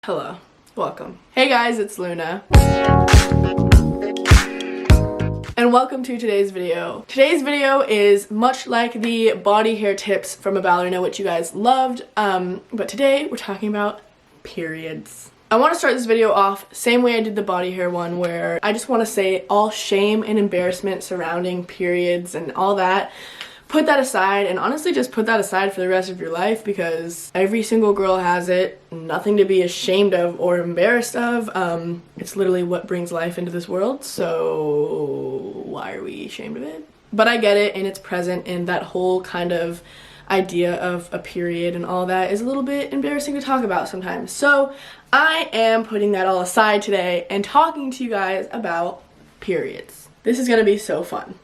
Hello, welcome. Hey guys, it's Luna. And welcome to today's video. Today's video is much like the body hair tips from a ballerina, which you guys loved, but today we're talking about periods. I want to start this video off same way I did the body hair one, where I just want to say all shame and embarrassment surrounding periods and all that, put that aside, and honestly just put that aside for the rest of your life, because every single girl has it. Nothing to be ashamed of or embarrassed of. It's literally what brings life into this world, so why are we ashamed of it? But I get it, and it's present, and that whole kind of idea of a period and all that is a little bit embarrassing to talk about sometimes. So I am putting that all aside today and talking to you guys about periods. This is gonna be so fun.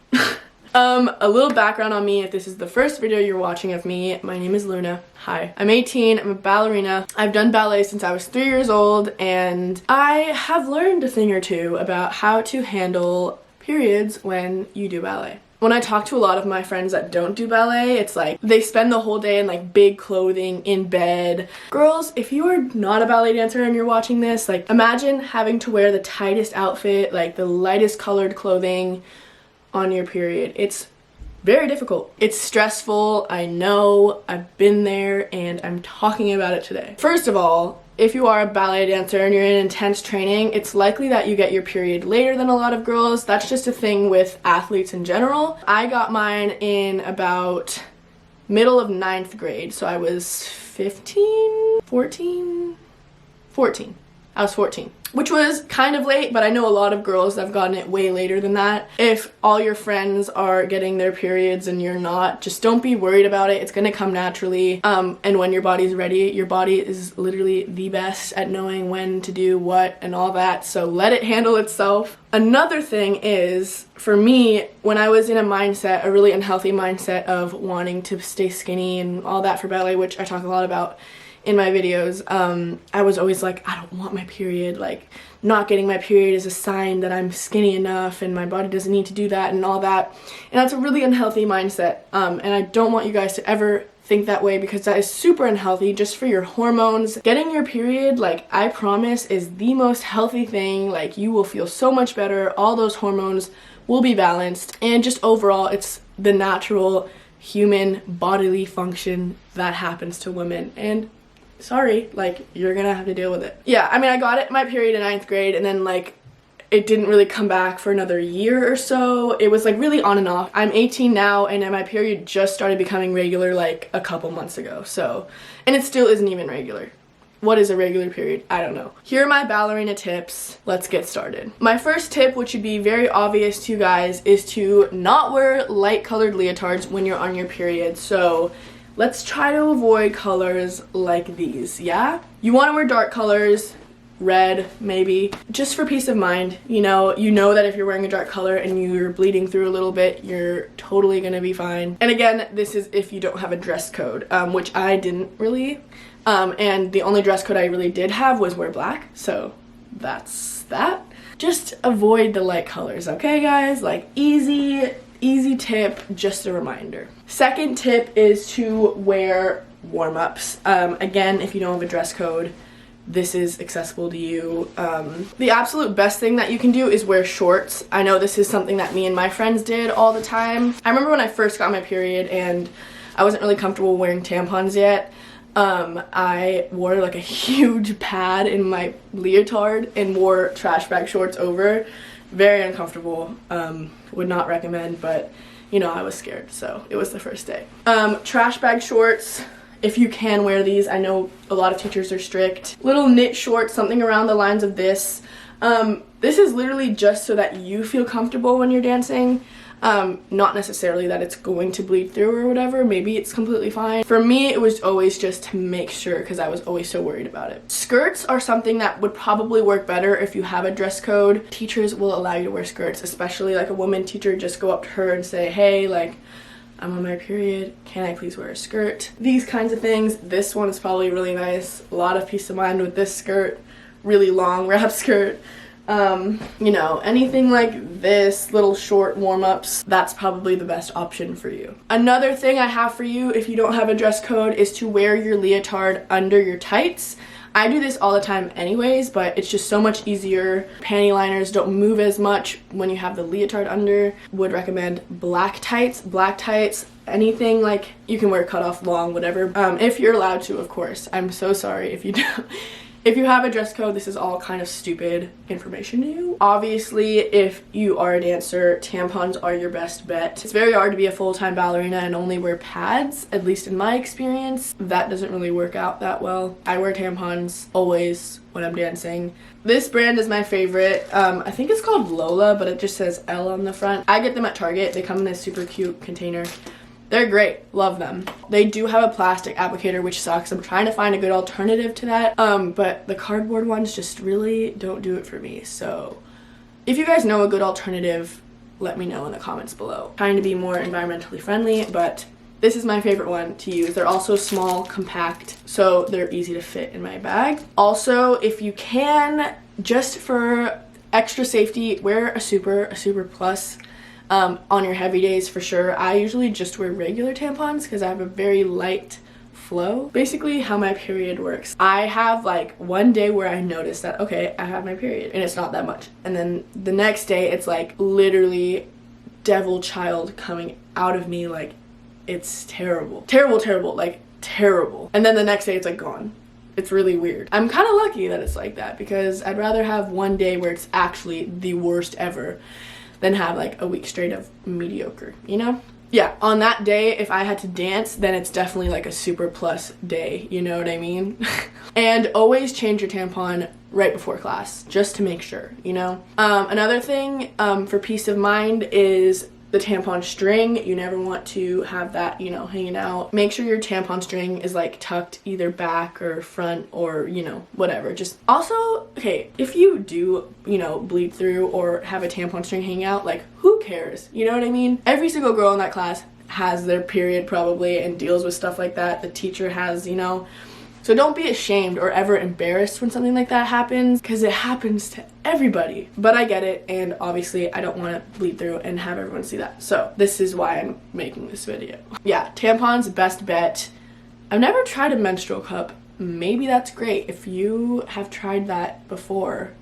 A little background on me, if this is the first video you're watching of me. My name is Luna. Hi. I'm 18, I'm a ballerina. I've done ballet since I was 3 years old, and I have learned a thing or two about how to handle periods when you do ballet. When I talk to a lot of my friends that don't do ballet, it's like they spend the whole day in like big clothing in bed. Girls, if you are not a ballet dancer and you're watching this, like imagine having to wear the tightest outfit, like the lightest colored clothing on your period. It's very difficult. It's stressful, I know, I've been there, and I'm talking about it today. First of all, if you are a ballet dancer and you're in intense training, it's likely that you get your period later than a lot of girls. That's just a thing with athletes in general. I got mine in about middle of 9th grade, so I was 14. I was 14, which was kind of late, but I know a lot of girls that have gotten it way later than that. If all your friends are getting their periods and you're not, just don't be worried about it. It's gonna come naturally. And when your body's ready, your body is literally the best at knowing when to do what and all that, so let it handle itself. Another thing is, for me, when I was in a mindset, a really unhealthy mindset of wanting to stay skinny and all that for ballet, which I talk a lot about in my videos, I was always like, I don't want my period, like not getting my period is a sign that I'm skinny enough and my body doesn't need to do that and all that, and that's a really unhealthy mindset, and I don't want you guys to ever think that way, because that is super unhealthy just for your hormones. Getting your period, like I promise, is the most healthy thing. Like you will feel so much better, all those hormones will be balanced, and just overall it's the natural human bodily function that happens to women, and sorry, like you're gonna have to deal with it. Yeah, I mean, I got my period in 9th grade, and then like it didn't really come back for another year or so. It was like really on and off. I'm 18 now, and my period just started becoming regular like a couple months ago, so, and it still isn't even regular. What is a regular period? I don't know. Here are my ballerina tips. Let's get started. My first tip, which should be very obvious to you guys, is to not wear light colored leotards when you're on your period. So let's try to avoid colors like these, yeah? You want to wear dark colors, red maybe, just for peace of mind. You know that if you're wearing a dark color and you're bleeding through a little bit, you're totally gonna be fine. And again, this is if you don't have a dress code, which I didn't really, and the only dress code I really did have was wear black, so that's that. Just avoid the light colors, okay guys? Like easy tip, just a reminder. Second tip is to wear warm-ups. Again, if you don't have a dress code, this is accessible to you. The absolute best thing that you can do is wear shorts. I know this is something that me and my friends did all the time. I remember when I first got my period and I wasn't really comfortable wearing tampons yet. I wore like a huge pad in my leotard and wore trash bag shorts over. Very uncomfortable, would not recommend, but you know, I was scared, so it was the first day. Trash bag shorts, if you can wear these. I know a lot of teachers are strict. Little knit shorts, something around the lines of this. This is literally just so that you feel comfortable when you're dancing. Not necessarily that it's going to bleed through or whatever. Maybe it's completely fine. For me, it was always just to make sure, because I was always so worried about it. Skirts are something that would probably work better if you have a dress code. Teachers will allow you to wear skirts, especially like a woman teacher. Just go up to her and say, hey, like, I'm on my period, can I please wear a skirt? These kinds of things. This one is probably really nice. A lot of peace of mind with this skirt. Really long wrap skirt. You know, anything like this, little short warm-ups, that's probably the best option for you. Another thing I have for you if you don't have a dress code is to wear your leotard under your tights. I do this all the time anyways, but it's just so much easier. Panty liners don't move as much when you have the leotard under. Would recommend black tights. Black tights, anything, like you can wear cutoff long, whatever, if you're allowed to, of course. I'm so sorry if you don't. If you have a dress code, this is all kind of stupid information to you. Obviously, if you are a dancer, tampons are your best bet. It's very hard to be a full-time ballerina and only wear pads, at least in my experience. That doesn't really work out that well. I wear tampons always when I'm dancing. This brand is my favorite. I think it's called Lola, but it just says L on the front. I get them at Target. They come in this super cute container. They're great. Love them. They do have a plastic applicator, which sucks. I'm trying to find a good alternative to that. But the cardboard ones just really don't do it for me. So if you guys know a good alternative, let me know in the comments below. Trying to be more environmentally friendly, but this is my favorite one to use. They're also small, compact, so they're easy to fit in my bag. Also, if you can, just for extra safety, wear a super plus. On your heavy days for sure. I usually just wear regular tampons because I have a very light flow. Basically how my period works, I have like one day where I notice that, okay, I have my period and it's not that much, and then the next day it's like literally devil child coming out of me, like it's terrible, like terrible, and then the next day it's like gone. It's really weird. I'm kind of lucky that it's like that, because I'd rather have one day where it's actually the worst ever than have like a week straight of mediocre, you know? Yeah, on that day, if I had to dance, then it's definitely like a super plus day, you know what I mean? And always change your tampon right before class, just to make sure, you know? Another thing for peace of mind is the tampon string. You never want to have that, you know, hanging out. Make sure your tampon string is like tucked either back or front, or, you know, whatever. Just also, okay, if you do, you know, bleed through or have a tampon string hanging out, like who cares? You know what I mean? Every single girl in that class has their period probably and deals with stuff like that. The teacher has, you know. So don't be ashamed or ever embarrassed when something like that happens, because it happens to everybody. But I get it, and obviously I don't want to bleed through and have everyone see that. So this is why I'm making this video. Yeah, tampons, best bet. I've never tried a menstrual cup. Maybe that's great. If you have tried that before,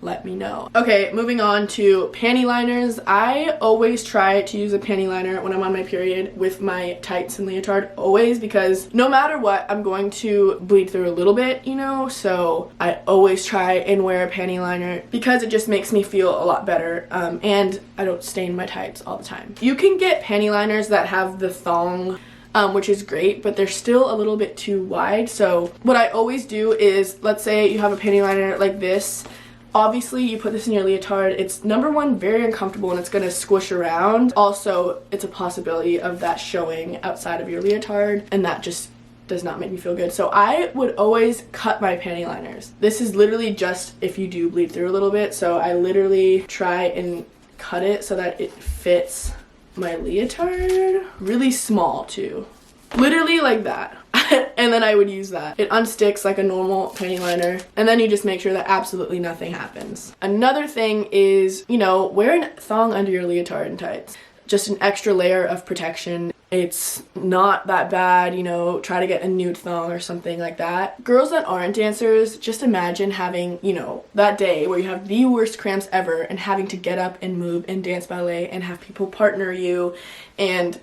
let me know. Okay, moving on to panty liners. I always try to use a panty liner when I'm on my period with my tights and leotard, always, because no matter what, I'm going to bleed through a little bit, you know, so I always try and wear a panty liner because it just makes me feel a lot better, and I don't stain my tights all the time. You can get panty liners that have the thong, which is great, but they're still a little bit too wide. So what I always do is, let's say you have a panty liner like this. Obviously, you put this in your leotard. It's number one, very uncomfortable, and it's gonna squish around. Also, it's a possibility of that showing outside of your leotard, and that just does not make me feel good. So I would always cut my panty liners. This is literally just if you do bleed through a little bit. So I literally try and cut it so that it fits my leotard. Really small too. Literally like that. And then I would use that. It unsticks like a normal panty liner, and then you just make sure that absolutely nothing happens. Another thing is, you know, wear a thong under your leotard and tights. Just an extra layer of protection. It's not that bad, you know, try to get a nude thong or something like that. Girls that aren't dancers, just imagine having, you know, that day where you have the worst cramps ever and having to get up and move and dance ballet and have people partner you, and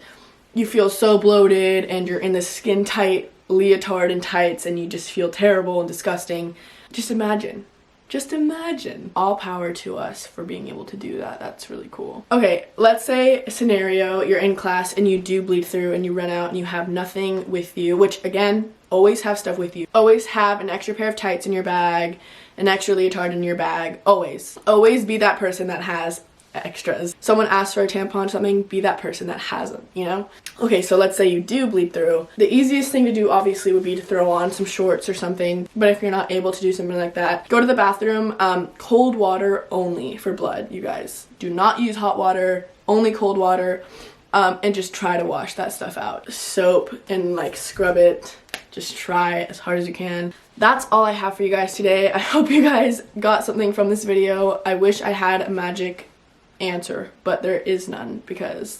you feel so bloated and you're in this skin tight leotard and tights and you just feel terrible and disgusting. Just imagine. All power to us for being able to do that. That's really cool. Okay, let's say a scenario, you're in class and you do bleed through and you run out and you have nothing with you, which again, always have stuff with you. Always have an extra pair of tights in your bag, an extra leotard in your bag, always. Always be that person that has extras. Someone asks for a tampon or something, be that person that has them, you know? Okay, so let's say you do bleed through. The easiest thing to do obviously would be to throw on some shorts or something, but if you're not able to do something like that, go to the bathroom. Cold water only for blood, you guys. Do not use hot water, only cold water, and just try to wash that stuff out. Soap and like scrub it. Just try as hard as you can. That's all I have for you guys today. I hope you guys got something from this video. I wish I had a magic answer, but there is none, because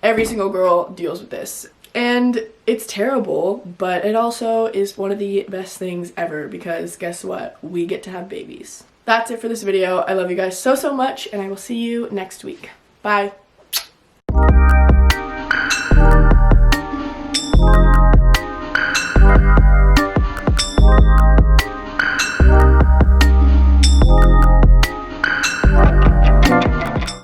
every single girl deals with this. And it's terrible, but it also is one of the best things ever because guess what? We get to have babies. That's it for this video. I love you guys so, so much, and I will see you next week. Bye.